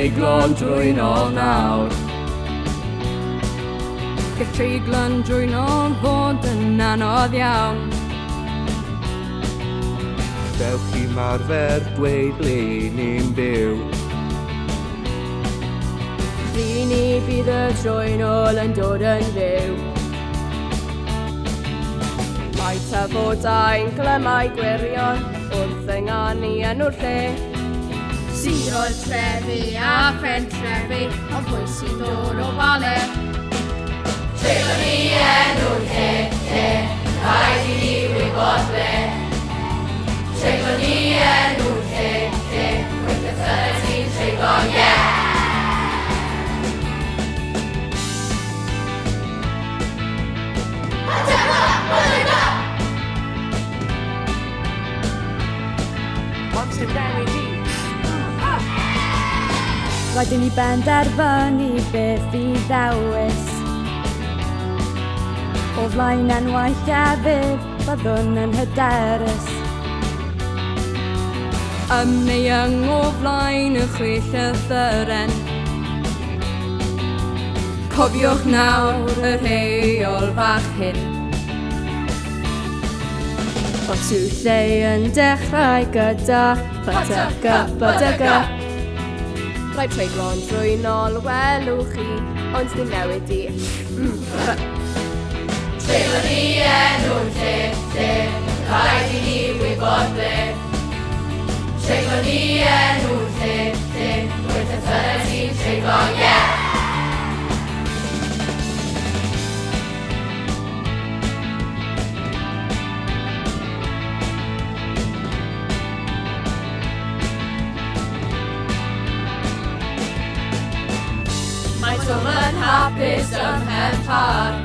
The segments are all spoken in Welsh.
Treiglad Trwynol nawr. Gall Treiglad Trwynol fod yn anodd iawn. Dewch i marfer dweud ble ni'n byw. Fi ni bydd y Trwynol yn dod yn fyw. Mae tafodau'n glymau gwirion wrth ynganu yn o'r lle. Siroedd trefi a phentrefi, ond pwy sy'n dod o bale? Treiglad ni enw'r lle, rhaid i ni wybod ble. Treiglad ni enw'r lle, wyth y ti'n treiglad, yeah! Rhaid i ni benderfynu beth i ddewis. O flaen enwau llefydd, byddwn yn hyderus. Neu yng o flaen y chwech llythyren. Cofiwch nawr y rheol fach hyn. Ond sŵ lle yn dechrau gyda bytyga. Rhaid Treiglad Trwynol welwch chi, ond dim newid i. Treiglad ni enw'r lle, rhaid i ni wybod ble. Treiglad ni enw'r lle, wyth y ti'n treiglad, yeah! Mae Tom yn hapus ym Mhenpar,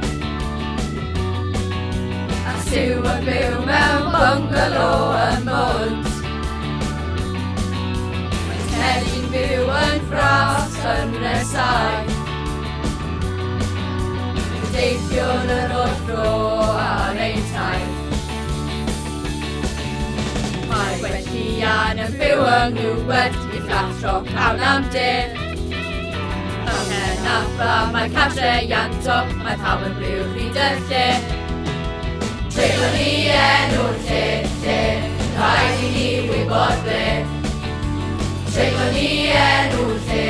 a Siw yn byw mewn bungalow yn Mwnt. Mae Teddy'n byw yn ffras yn Resau, deithiwn yn o'r dro ar ein taith. Mae Gwenllian yn byw yng Ngwywed i fflatro cawn am dyn. Mae cartre Ianto, mae pawb yn byw hyd y lle. Treiglad ni enw'r lle, rhaid i ni wybod ble. Treiglad ni enw'r lle,